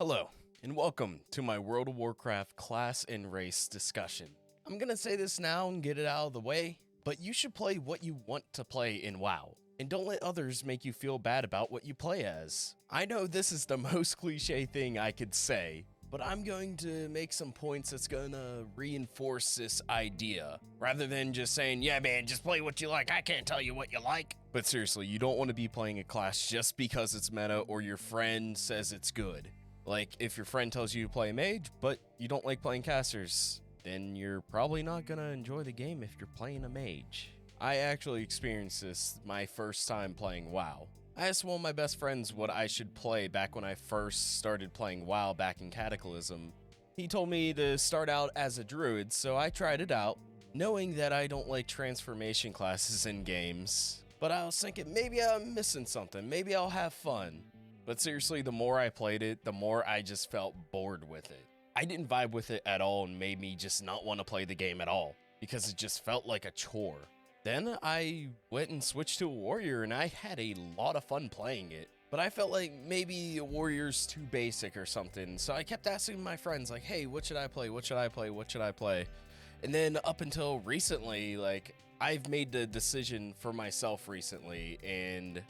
Hello, and welcome to my World of Warcraft class and race discussion. I'm gonna say this now and get it out of the way, but you should play what you want to play in WoW, and don't let others make you feel bad about what you play as. I know this is the most cliche thing I could say, but I'm going to make some points that's gonna reinforce this idea, rather than just saying, yeah man, just play what you like, I can't tell you what you like. But seriously, you don't want to be playing a class just because it's meta or your friend says it's good. Like, if your friend tells you to play mage, but you don't like playing casters, then you're probably not gonna enjoy the game if you're playing a mage. I actually experienced this my first time playing WoW. I asked one of my best friends what I should play back when I first started playing WoW back in Cataclysm. He told me to start out as a druid, so I tried it out, knowing that I don't like transformation classes in games. But I was thinking, maybe I'm missing something, maybe I'll have fun. But seriously, the more I played it, the more I just felt bored with it. I didn't vibe with it at all and made me just not want to play the game at all, because it just felt like a chore. Then I went and switched to a warrior and I had a lot of fun playing it. But I felt like maybe a warrior's too basic or something, so I kept asking my friends like, hey, what should I play, what should I play, what should I play? And then up until recently, like, I've made the decision for myself recently and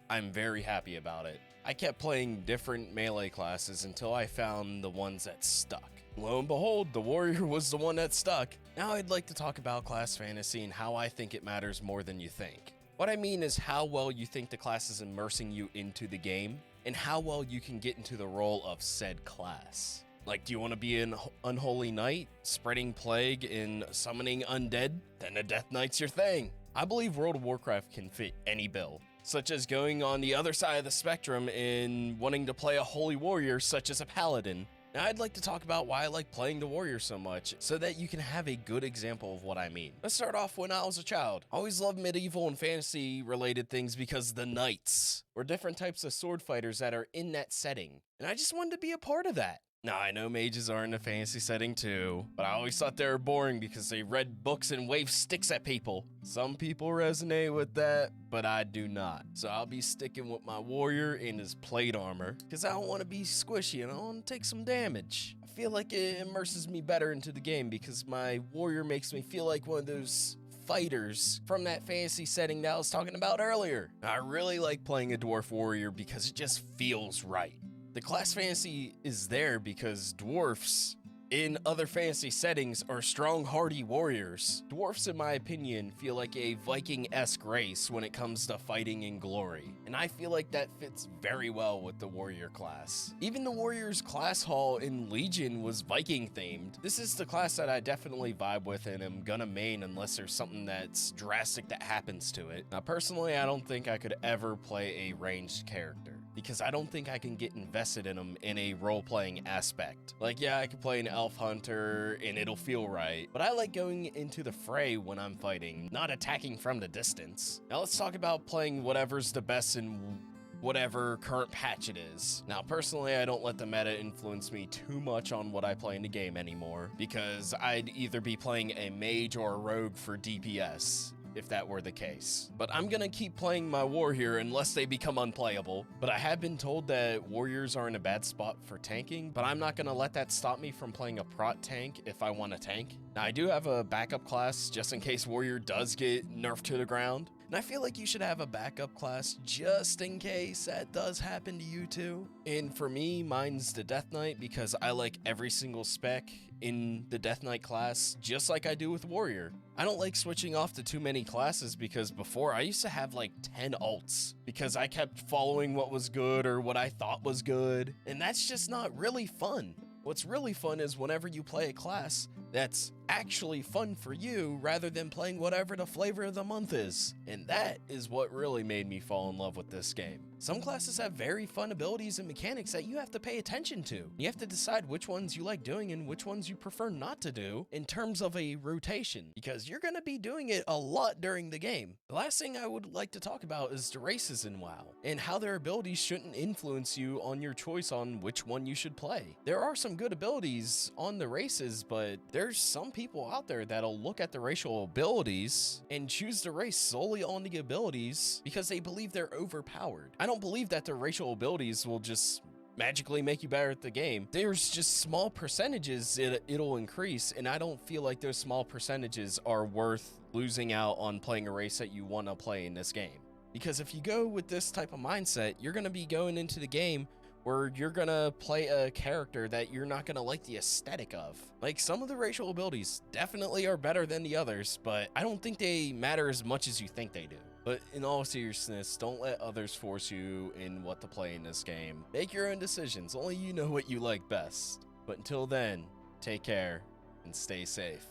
I'm very happy about it. I kept playing different melee classes until I found the ones that stuck. Lo and behold, the warrior was the one that stuck. Now I'd like to talk about class fantasy and how I think it matters more than you think. What I mean is how well you think the class is immersing you into the game, and how well you can get into the role of said class. Like, do you want to be an unholy knight, spreading plague and summoning undead? Then a death knight's your thing. I believe World of Warcraft can fit any build, such as going on the other side of the spectrum and wanting to play a holy warrior such as a paladin. Now I'd like to talk about why I like playing the warrior so much, so that you can have a good example of what I mean. Let's start off when I was a child. I always loved medieval and fantasy related things because the knights were different types of sword fighters that are in that setting, and I just wanted to be a part of that. Now, I know mages are in a fantasy setting too, but I always thought they were boring because they read books and waved sticks at people. Some people resonate with that, but I do not. So I'll be sticking with my warrior in his plate armor because I don't want to be squishy and I want to take some damage. I feel like it immerses me better into the game because my warrior makes me feel like one of those fighters from that fantasy setting that I was talking about earlier. I really like playing a dwarf warrior because it just feels right. The class fantasy is there because dwarfs in other fantasy settings are strong, hardy warriors. Dwarfs, in my opinion, feel like a Viking-esque race when it comes to fighting and glory, and I feel like that fits very well with the warrior class. Even the warrior's class hall in Legion was Viking themed. This is the class that I definitely vibe with and am gonna main unless there's something that's drastic that happens to it. Now personally, I don't think I could ever play a ranged character, because I don't think I can get invested in them in a role-playing aspect. Like, yeah, I could play an elf hunter and it'll feel right, but I like going into the fray when I'm fighting, not attacking from the distance. Now let's talk about playing whatever's the best in whatever current patch it is. Now personally, I don't let the meta influence me too much on what I play in the game anymore, because I'd either be playing a mage or a rogue for DPS if that were the case. But I'm gonna keep playing my warrior unless they become unplayable. But I have been told that warriors are in a bad spot for tanking, but I'm not gonna let that stop me from playing a prot tank if I want to tank. Now I do have a backup class just in case warrior does get nerfed to the ground. And I feel like you should have a backup class just in case that does happen to you too. And for me, mine's the Death Knight because I like every single spec in the Death Knight class just like I do with warrior. I don't like switching off to too many classes because before I used to have like 10 alts because I kept following what was good or what I thought was good, and that's just not really fun. What's really fun is whenever you play a class that's actually fun for you rather than playing whatever the flavor of the month is. And that is what really made me fall in love with this game. Some classes have very fun abilities and mechanics that you have to pay attention to. You have to decide which ones you like doing and which ones you prefer not to do in terms of a rotation, because you're going to be doing it a lot during the game. The last thing I would like to talk about is the races in WoW and how their abilities shouldn't influence you on your choice on which one you should play. There are some good abilities on the races, but there's some people out there that'll look at the racial abilities and choose the race solely on the abilities because they believe they're overpowered. I don't believe that the racial abilities will just magically make you better at the game. There's just small percentages it'll increase, and I don't feel like those small percentages are worth losing out on playing a race that you want to play in this game. Because if you go with this type of mindset, you're going to be going into the game where you're gonna play a character that you're not gonna like the aesthetic of. Like, some of the racial abilities definitely are better than the others, but I don't think they matter as much as you think they do. But in all seriousness, don't let others force you in what to play in this game. Make your own decisions, only you know what you like best. But until then, take care and stay safe.